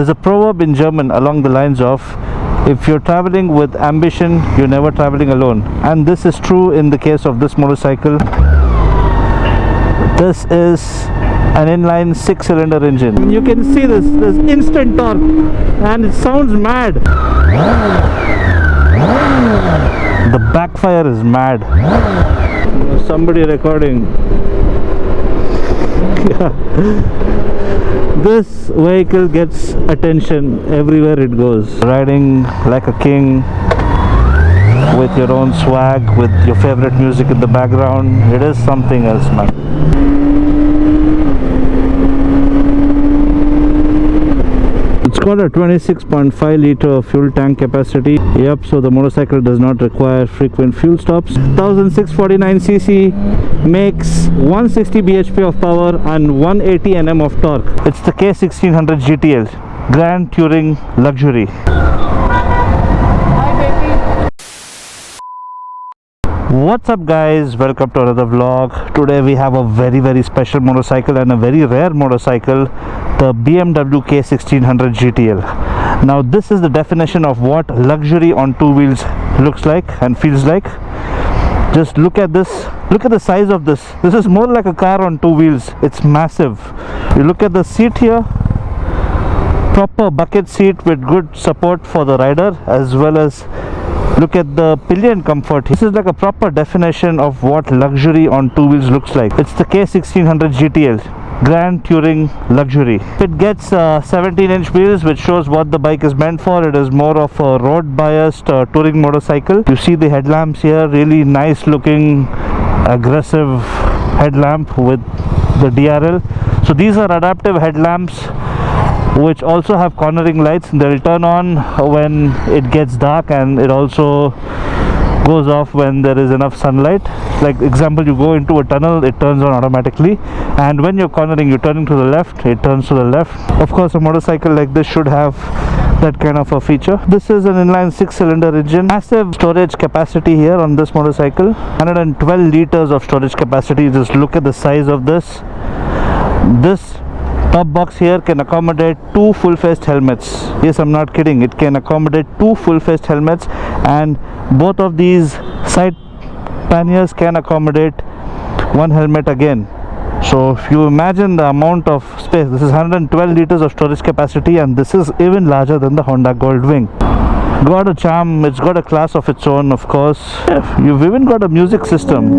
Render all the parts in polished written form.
There's a proverb in German along the lines of, if you're traveling with ambition, you're never traveling alone. And this is true in the case of this motorcycle. This is an inline 6-cylinder engine. You can see this instant torque, and it sounds mad. The backfire is mad. Somebody recording. This vehicle gets attention everywhere it goes. Riding like a king with your own swag, with your favorite music in the background. It is something else, man. It's got a 26.5 liter fuel tank capacity. Yep, so the motorcycle does not require frequent fuel stops. 1649cc makes 160 bhp of power and 180 Nm of torque. It's the K1600 GTL, Grand Touring Luxury. What's up guys, welcome to another vlog. Today we have a very special motorcycle and a very rare motorcycle, the BMW K1600 GTL. Now this is the definition of what luxury on two wheels looks like and feels like. Just look at this, look at the size of this. This is more like a car on two wheels. It's massive. You look at the seat here, proper bucket seat with good support for the rider, as well as look at the pillion comfort. This is like a proper definition of what luxury on two wheels looks like. It's the K1600 GTL, Grand Touring Luxury. It gets 17-inch wheels, which shows what the bike is meant for. It is more of a road biased touring motorcycle. You see the headlamps here, really nice looking aggressive headlamp with the DRL. So these are adaptive headlamps which also have cornering lights. They'll turn on when it gets dark, and it also goes off when there is enough sunlight. Like example, you go into a tunnel, it turns on automatically, and when you're cornering, you're turning to the left, it turns to the left. Of course, a motorcycle like this should have that kind of a feature. This is an inline 6-cylinder engine. Massive storage capacity here on this motorcycle, 112 liters of storage capacity. Just look at the size of this. This top box here can accommodate 2 full-faced helmets. Yes, I'm not kidding, it can accommodate 2 full-faced helmets, and both of these side panniers can accommodate 1 helmet again. So if you imagine the amount of space, this is 112 liters of storage capacity, and this is even larger than the Honda Goldwing. Got a charm, it's got a class of its own, of course. You've even got a music system.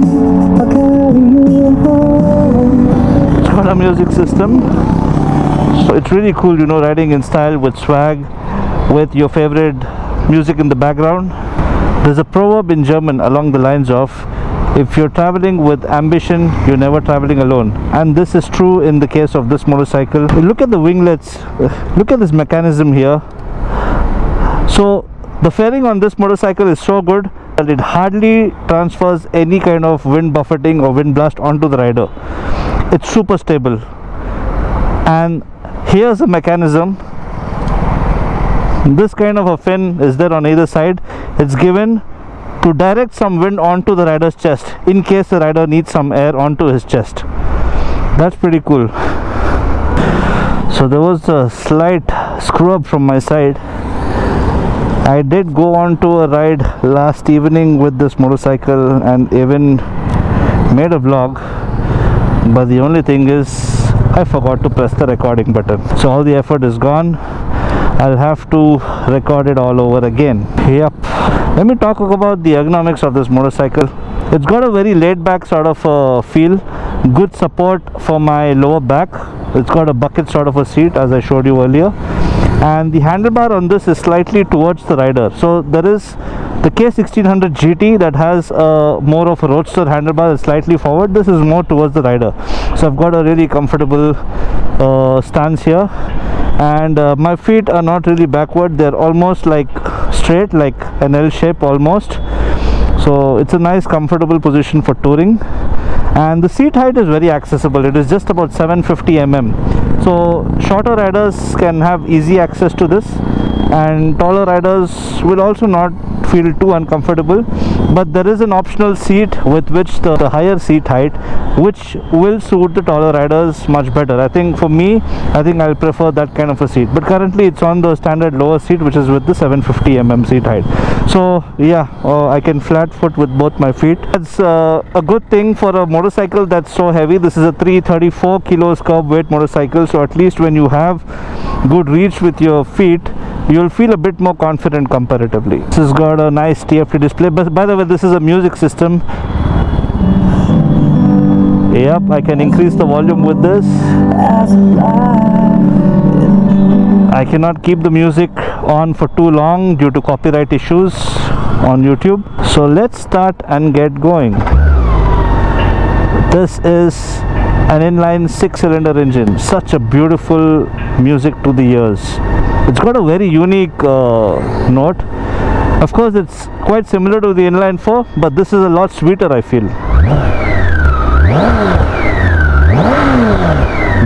It's got a music system. So it's really cool, you know, riding in style with swag, with your favorite music in the background. There's a proverb in German along the lines of, if you're traveling with ambition, you're never traveling alone. And this is true in the case of this motorcycle. Look at the winglets, look at this mechanism here. So the fairing on this motorcycle is so good that it hardly transfers any kind of wind buffeting or wind blast onto the rider. It's super stable. And here's a mechanism. This kind of a fin is there on either side. It's given to direct some wind onto the rider's chest in case the rider needs some air onto his chest. That's pretty cool. So there was a slight screw up from my side. I did go on to a ride last evening with this motorcycle and even made a vlog, but the only thing is I forgot to press the recording button. So all the effort is gone. I'll have to record it all over again. Yep. Let me talk about the ergonomics of this motorcycle. It's got a very laid back sort of feel. Good support for my lower back. It's got a bucket sort of a seat, as I showed you earlier. And the handlebar on this is slightly towards the rider. So there is the K1600 GT that has more of a roadster handlebar that's slightly forward. This is more towards the rider. So I've got a really comfortable stance here, and my feet are not really backward. They're almost like straight, like an L shape almost. So it's a nice comfortable position for touring. And the seat height is very accessible. It is just about 750 mm. So shorter riders can have easy access to this, and taller riders will also not feel too uncomfortable. But there is an optional seat with which the higher seat height, which will suit the taller riders much better. I think for me, I think I'll prefer that kind of a seat. But currently it's on the standard lower seat, which is with the 750 seat height. So yeah, I can flat foot with both my feet. That's a good thing for a motorcycle that's so heavy. This is a 334 kilos curb weight motorcycle, so at least when you have good reach with your feet, you'll feel a bit more confident comparatively. This has got a nice TFT display. But by the way, this is a music system. Yep, I can increase the volume with this. I cannot keep the music on for too long due to copyright issues on YouTube. So let's start and get going. This is an inline 6-cylinder engine. Such a beautiful music to the ears. It's got a very unique note. Of course, it's quite similar to the inline 4, but this is a lot sweeter, I feel.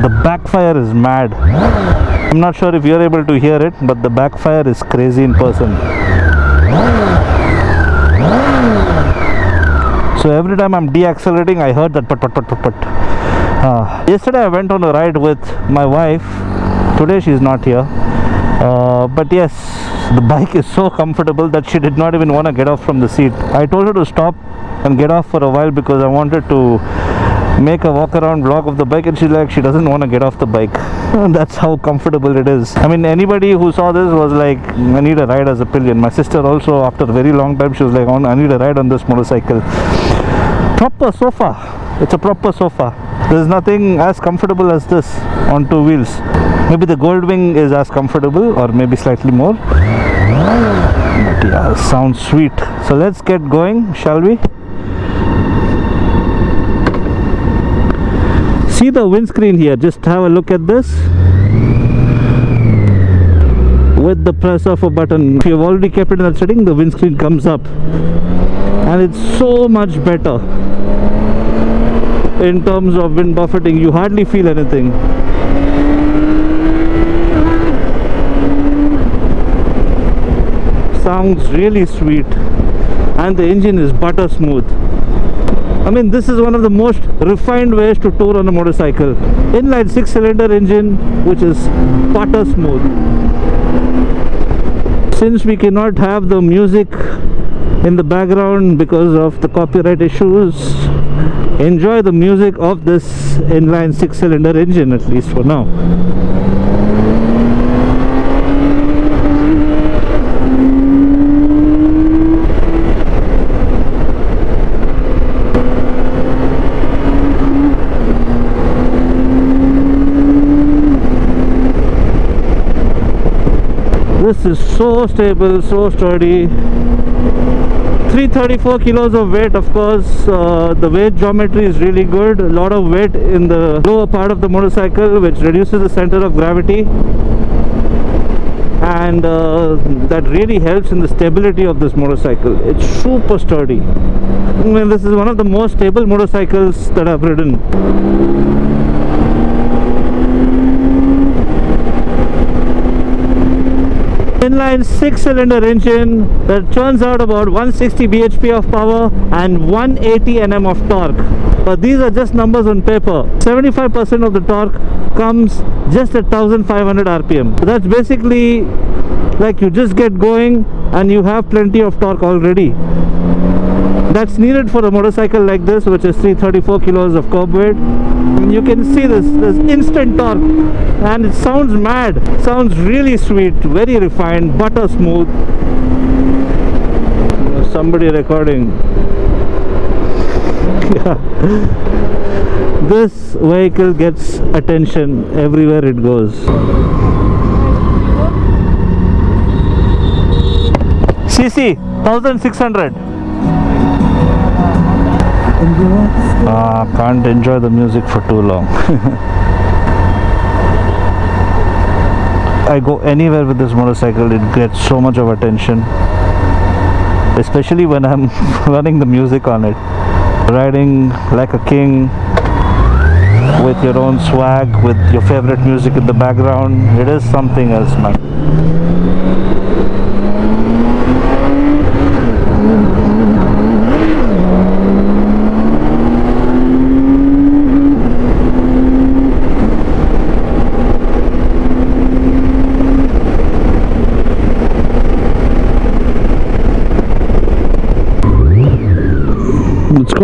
The backfire is mad. I'm not sure if you're able to hear it, but the backfire is crazy in person. So every time I'm deaccelerating, I heard that put. Yesterday I went on a ride with my wife. Today she's not here. But yes, the bike is so comfortable that she did not even want to get off from the seat. I told her to stop and get off for a while because I wanted to make a walk around vlog of the bike, and she doesn't want to get off the bike. That's how comfortable it is. I mean, anybody who saw this was like, I need a ride as a pillion. My sister also, after a very long time, she was like, I need a ride on this motorcycle. Proper sofa. It's a proper sofa. There's nothing as comfortable as this on two wheels. Maybe the Goldwing is as comfortable, or maybe slightly more. But yeah, sounds sweet. So let's get going, shall we? See the windscreen here, just have a look at this. With the press of a button, if you've already kept it in that setting, the windscreen comes up. And it's so much better in terms of wind buffeting. You hardly feel anything. Sounds really sweet. And the engine is butter smooth. I mean, this is one of the most refined ways to tour on a motorcycle. Inline 6-cylinder engine, which is butter smooth. Since we cannot have the music in the background because of the copyright issues, enjoy the music of this inline 6-cylinder engine, at least for now. This is so stable, so sturdy. 334 kilos of weight, of course. The weight geometry is really good. A lot of weight in the lower part of the motorcycle, which reduces the center of gravity, and that really helps in the stability of this motorcycle. It's super sturdy. I mean, this is one of the most stable motorcycles that I've ridden. Inline 6-cylinder engine that churns out about 160 bhp of power and 180 Nm of torque. But these are just numbers on paper. 75% of the torque comes just at 1500 rpm. So that's basically like you just get going and you have plenty of torque already. That's needed for a motorcycle like this, which is 334 kilos of curb weight. You can see this instant torque, and it sounds mad. Sounds really sweet, very refined, butter smooth. Somebody recording. Yeah. This vehicle gets attention everywhere it goes. CC 1600. Can't enjoy the music for too long. I go anywhere with this motorcycle, it gets so much of attention, especially when I'm running the music on it. Riding like a king with your own swag, with your favorite music in the background, it is something else, man.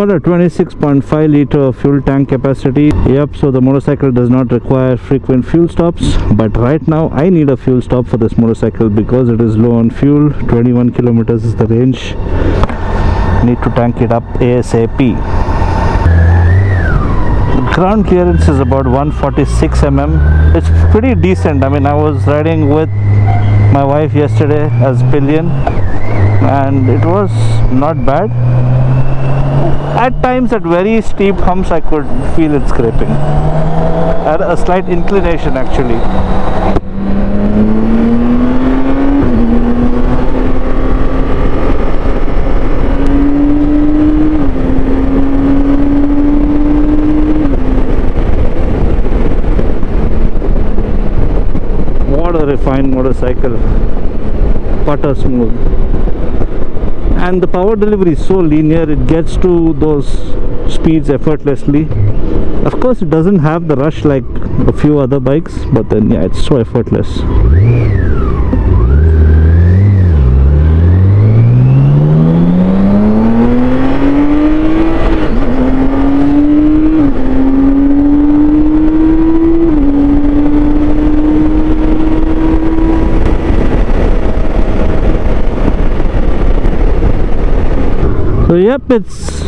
got a 26.5 liter fuel tank capacity. Yep, so the motorcycle does not require frequent fuel stops, but right now I need a fuel stop for this motorcycle because it is low on fuel. 21 kilometers is the range. Need to tank it up ASAP. Ground clearance is about 146 mm. It's pretty decent. I mean, I was riding with my wife yesterday as pillion and it was not bad. At times at very steep humps I could feel it scraping at a slight inclination actually. What a refined motorcycle, putter smooth, and the power delivery is so linear, it gets to those speeds effortlessly. Of course it doesn't have the rush like a few other bikes, but then yeah, it's so effortless. So yep, it's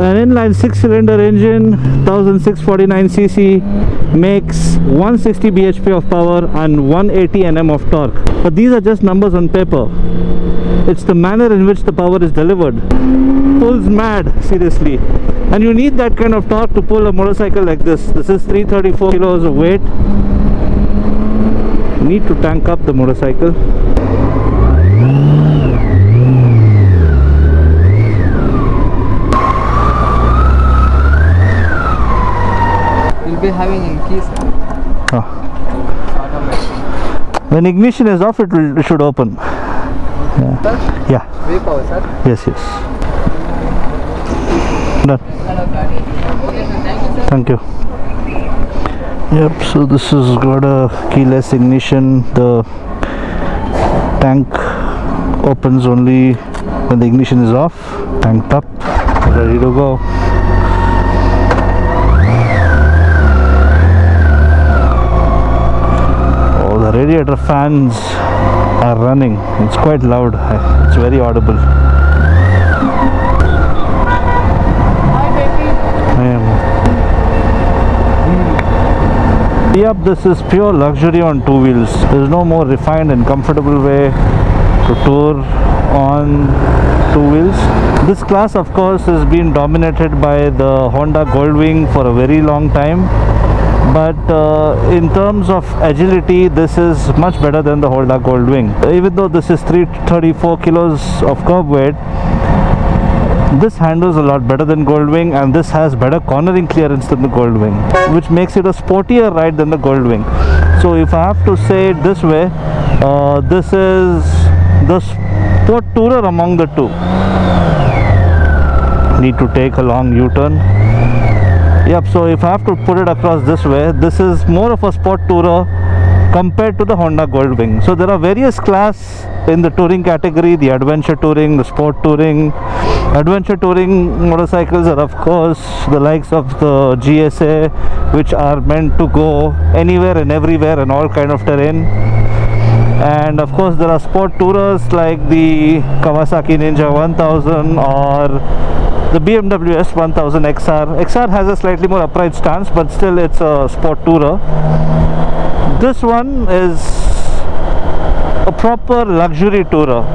an inline 6-cylinder engine, 1649cc, makes 160 bhp of power and 180 Nm of torque. But these are just numbers on paper. It's the manner in which the power is delivered. Pulls mad, seriously. And you need that kind of torque to pull a motorcycle like this. This is 334 kilos of weight. Need to tank up the motorcycle. Be having in keys. Oh. When ignition is off, it should open. Yeah. Sir? Yeah. V-power, sir. Yes, yes. Done. Okay, sir. Thank you, sir. Thank you. Yep. So this has got a keyless ignition. The tank opens only when the ignition is off. Tanked up, ready to go. The radiator fans are running. It's quite loud. It's very audible. Hi, baby. Yep, this is pure luxury on two wheels. There's no more refined and comfortable way to tour on two wheels. This class of course has been dominated by the Honda Goldwing for a very long time. But in terms of agility, this is much better than the Honda Goldwing. Even though this is 334 kilos of curb weight, this handles a lot better than Goldwing, and this has better cornering clearance than the Goldwing, which makes it a sportier ride than the Goldwing. So if I have to say it this way, this is the sport tourer among the two. Need to take a long U-turn. Yep, so if I have to put it across this way, this is more of a sport tourer compared to the Honda Goldwing. So there are various classes in the touring category: the adventure touring, the sport touring. Adventure touring motorcycles are of course the likes of the GSA, which are meant to go anywhere and everywhere in all kind of terrain. And of course there are sport tourers like the Kawasaki Ninja 1000 or the BMW S1000 XR. XR has a slightly more upright stance, but still it's a sport tourer. This one is a proper luxury tourer.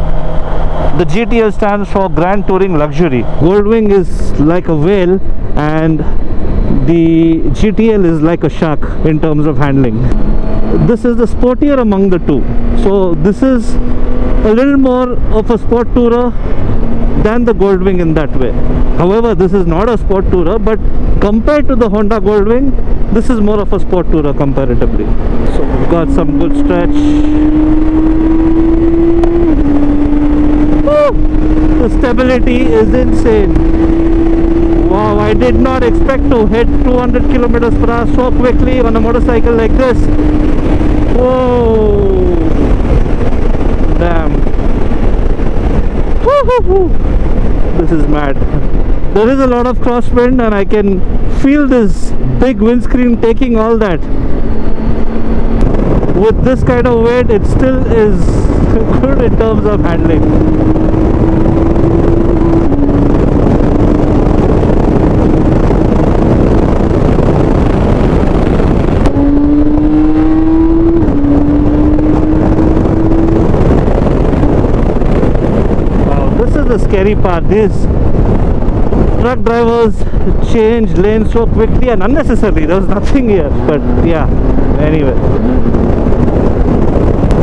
The GTL stands for Grand Touring Luxury. Goldwing is like a whale and the GTL is like a shark in terms of handling. This is the sportier among the two. So this is a little more of a sport tourer than the Goldwing in that way. However, this is not a sport tourer, but compared to the Honda Goldwing, this is more of a sport tourer comparatively. So we've got some good stretch. Woo! The stability is insane. Wow, I did not expect to hit 200 kilometers per hour so quickly on a motorcycle like this. Whoa! Damn. Woo-hoo-hoo. This is mad. there is a lot of crosswind and I can feel this big windscreen taking all that. With this kind of weight, it still is good in terms of handling. Wow, this is the scary part. These truck drivers change lanes so quickly and unnecessarily. There was nothing here, but yeah, anyway.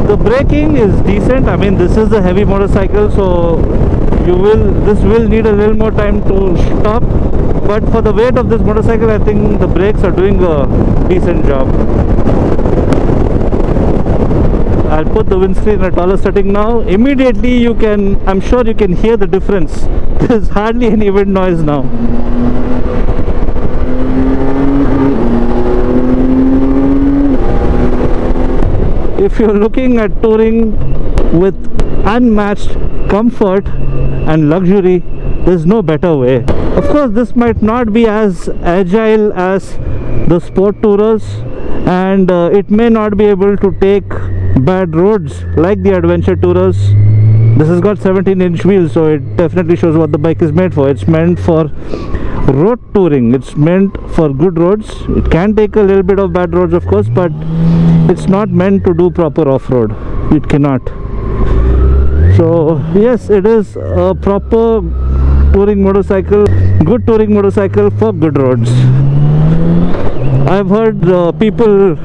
The braking is decent. I mean, this is a heavy motorcycle, so this will need a little more time to stop, but for the weight of this motorcycle, I think the brakes are doing a decent job. I'll put the windscreen in a taller setting now. Immediately I'm sure you can hear the difference. There's hardly any wind noise now. If you're looking at touring with unmatched comfort and luxury, there's no better way. Of course, this might not be as agile as the sport tourers, and it may not be able to take bad roads like the adventure tourers. This has got 17-inch wheels, so it definitely shows what the bike is made for. It's meant for road touring. It's meant for good roads. It can take a little bit of bad roads, of course, but it's not meant to do proper off-road. It cannot. So yes, it is a proper touring motorcycle, good touring motorcycle for good roads. I've heard people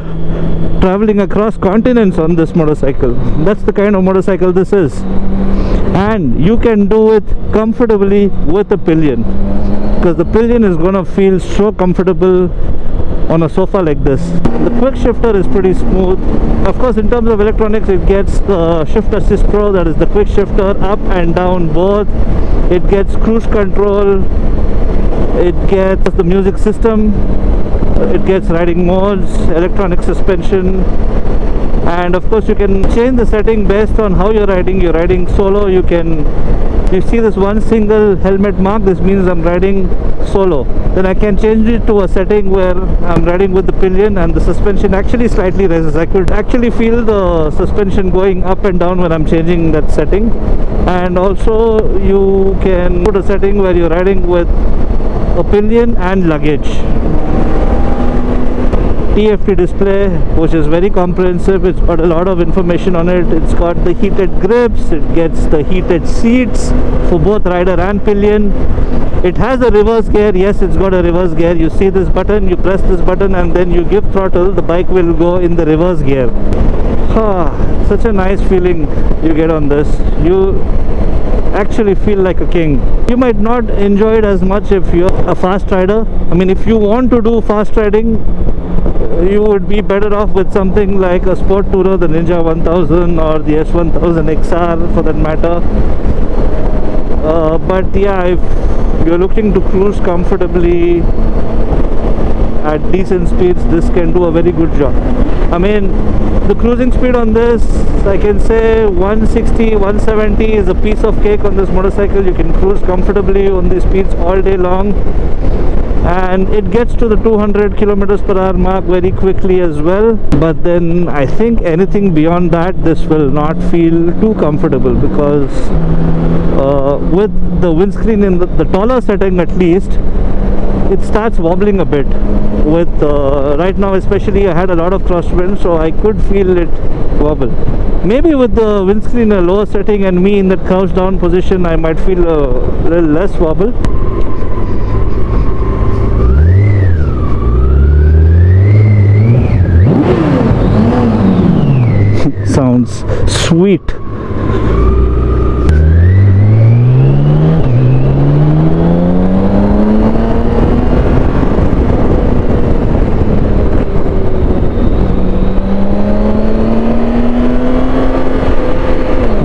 traveling across continents on this motorcycle. That's the kind of motorcycle this is, and you can do it comfortably with a pillion, because the pillion is gonna feel so comfortable on a sofa like this. The quick shifter is pretty smooth. Of course, in terms of electronics, it gets the Shift Assist Pro, that is the quick shifter, up and down both. It gets cruise control, it gets the music system, it gets riding modes, electronic suspension, and of course you can change the setting based on how you're riding. You're riding solo, you see this one single helmet mark, this means I'm riding solo. Then I can change it to a setting where I'm riding with the pillion and the suspension actually slightly raises. I could actually feel the suspension going up and down when I'm changing that setting. And also you can put a setting where you're riding with a pillion and luggage. TFT display, which is very comprehensive. It's got a lot of information on it. It's got the heated grips, it gets the heated seats for both rider and pillion. It has a reverse gear. Yes, it's got a reverse gear. You see this button, you press this button and then you give throttle, the bike will go in the reverse gear. Such a nice feeling you get on this. You actually feel like a king. You might not enjoy it as much if you're a fast rider. I mean, if you want to do fast riding, you would be better off with something like a sport tourer, the Ninja 1000 or the S1000 XR for that matter. But yeah, if you're looking to cruise comfortably at decent speeds, this can do a very good job. I mean, the cruising speed on this, I can say 160, 170 is a piece of cake on this motorcycle. You can cruise comfortably on these speeds all day long, and it gets to the 200 kilometers per hour mark very quickly as well. But then I think anything beyond that, this will not feel too comfortable, because with the windscreen in the taller setting at least, it starts wobbling a bit. With right now especially, I had a lot of crosswind, so I could feel it wobble. Maybe with the windscreen in a lower setting and me in that crouched down position, I might feel a little less wobble. Sounds sweet.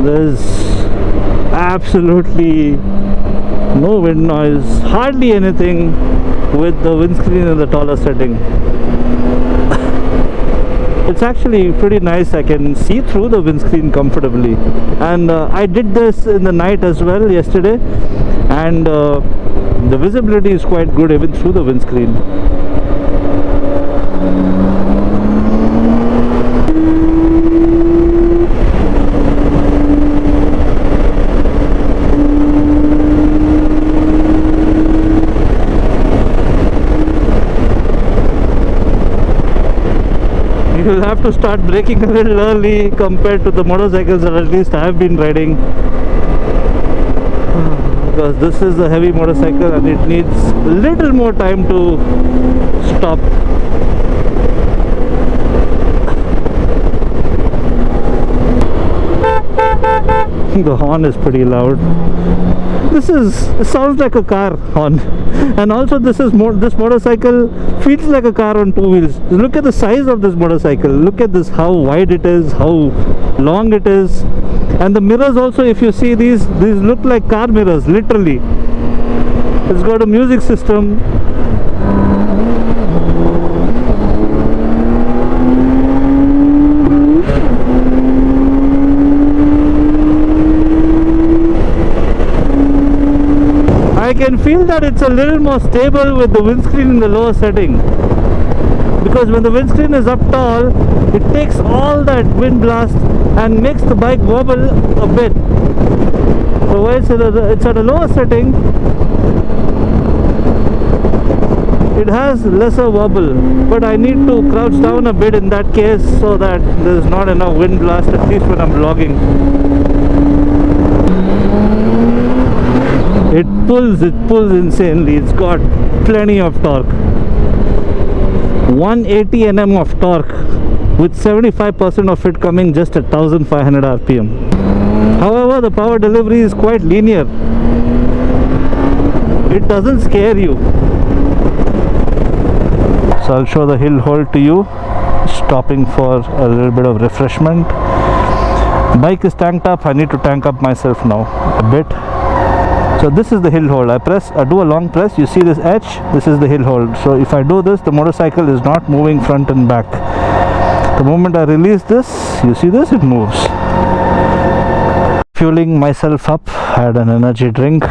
There's absolutely no wind noise, hardly anything with the windscreen in the taller setting. It's actually pretty nice. I can see through the windscreen comfortably, and I did this in the night as well yesterday, and The visibility is quite good even through the windscreen. You'll have to start braking a little early compared to the motorcycles that at least I have been riding, because this is a heavy motorcycle and it needs a little more time to stop. The horn is pretty loud. It sounds like a car horn, and also this motorcycle feels like a car on two wheels. Look at the size of this motorcycle. Look at this, how wide it is, how long it is, and the mirrors also, if you see, these look like car mirrors, literally. It's got a music system. I can feel that it's a little more stable with the windscreen in the lower setting, because when the windscreen is up tall, it takes all that wind blast and makes the bike wobble a bit. So when it's at a lower setting, it has lesser wobble, but I need to crouch down a bit in that case so that there's not enough wind blast, at least when I'm vlogging. It pulls insanely. It's got plenty of torque. 180 Nm of torque, with 75% of it coming just at 1500 RPM. However, the power delivery is quite linear. It doesn't scare you. So I'll show the hill hold to you, stopping for a little bit of refreshment. Bike is tanked up. I need to tank up myself now a bit. So this is the hill hold. I do a long press, you see this edge, this is the hill hold. So if I do this, the motorcycle is not moving front and back. The moment I release this, you see this, it moves. Fueling myself up, I had an energy drink.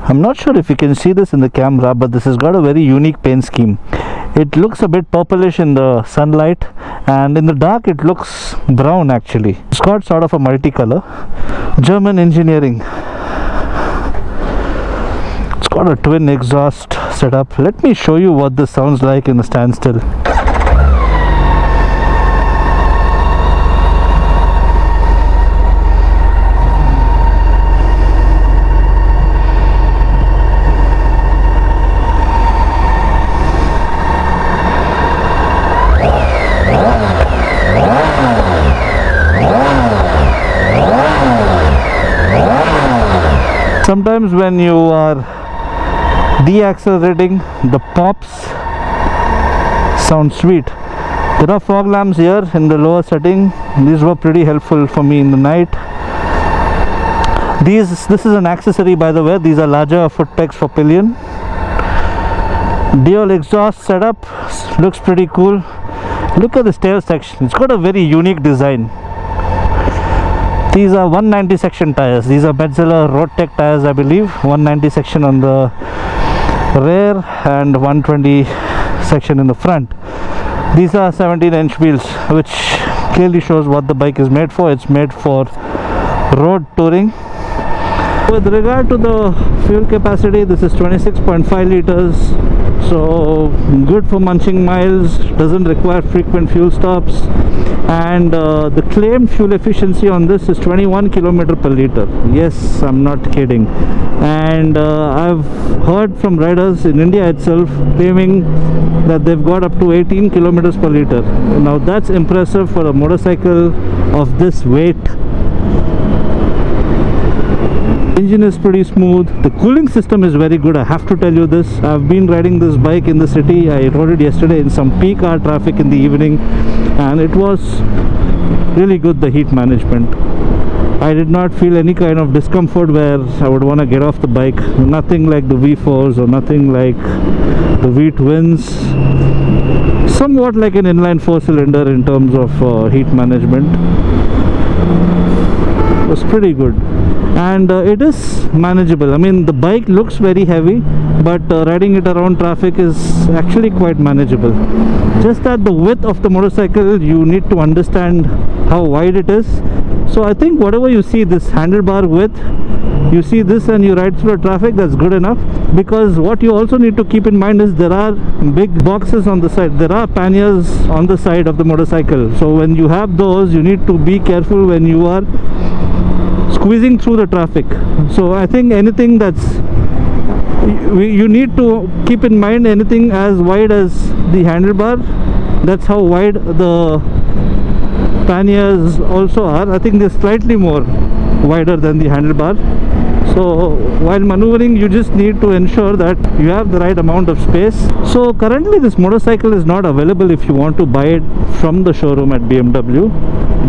I'm not sure if you can see this in the camera, but this has got a very unique paint scheme. It looks a bit purplish in the sunlight, and in the dark it looks brown actually. It's got sort of a multicolor. German engineering. Got a twin exhaust setup. Let me show you what this sounds like in the standstill. Sometimes when you are deaccelerating, the pops sound sweet. There are fog lamps here in the lower setting. These were pretty helpful for me in the night. This is an accessory, by the way. These are larger foot pegs for pillion. Dual exhaust setup looks pretty cool. Look at the tail section. It's got a very unique design. These are 190 section tires. These are Metzeler Road Tech tires, I believe. 190 section on the rear and 120 section in the front. These are 17-inch wheels, which clearly shows what the bike is made for. It's made for road touring. With regard to the fuel capacity, this is 26.5 liters, so good for munching miles, doesn't require frequent fuel stops, and the claimed fuel efficiency on this is 21 km per liter. Yes, I'm not kidding. And I've heard from riders in India itself claiming that they've got up to 18 km per liter. Now that's impressive for a motorcycle of this weight. Engine is pretty smooth. The cooling system is very good, I have to tell you this. I've been riding this bike in the city. I rode it yesterday in some peak hour traffic in the evening, and it was really good, the heat management. I did not feel any kind of discomfort where I would want to get off the bike. Nothing like the V4s or nothing like the V-twins. Somewhat like an inline 4-cylinder in terms of heat management. was pretty good, and it is manageable. I mean, the bike looks very heavy, but riding it around traffic is actually quite manageable. Just that the width of the motorcycle, you need to understand how wide it is. So I think whatever you see, this handlebar width, you see this and you ride through the traffic, that's good enough. Because what you also need to keep in mind is there are big boxes on the side, there are panniers on the side of the motorcycle. So when you have those, you need to be careful when you are squeezing through the traffic. So I think anything that's, you need to keep in mind anything as wide as the handlebar, that's how wide the panniers also are. I think they're slightly more wider than the handlebar. So while maneuvering, you just need to ensure that you have the right amount of space. So currently this motorcycle is not available if you want to buy it from the showroom at BMW.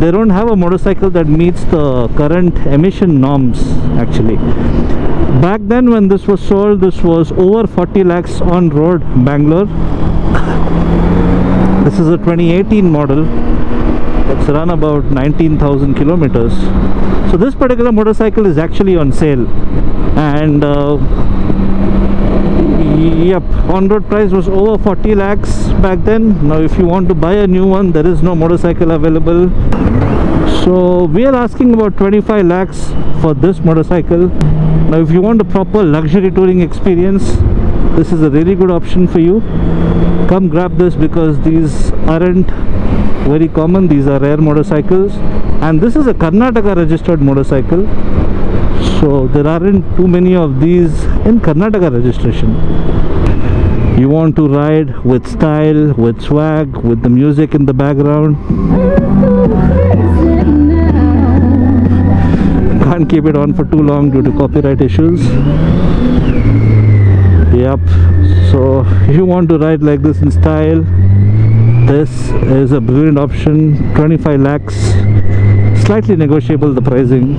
They don't have a motorcycle that meets the current emission norms actually. Back then when this was sold, this was over 40 lakhs on road, Bangalore. This is a 2018 model. It's run about 19,000 kilometers. So this particular motorcycle is actually on sale, and yep, on-road price was over 40 lakhs back then. Now if you want to buy a new one, there is no motorcycle available. So we are asking about 25 lakhs for this motorcycle. Now if you want a proper luxury touring experience, this is a really good option for you. Come grab this, because these aren't very common. These are rare motorcycles, and this is a Karnataka registered motorcycle, so there aren't too many of these in Karnataka registration. You want to ride with style, with swag, with the music in the background. Can't keep it on for too long due to copyright issues. Yep, so you want to ride like this in style, this is a brilliant option. 25 lakhs, slightly negotiable the pricing.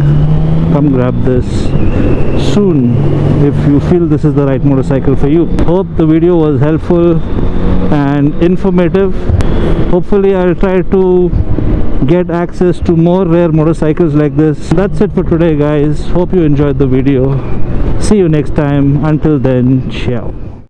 Come grab this soon if you feel this is the right motorcycle for you. Hope the video was helpful and informative. Hopefully I'll try to get access to more rare motorcycles like this. That's it for today guys. Hope you enjoyed the video. See you next time. Until then, ciao.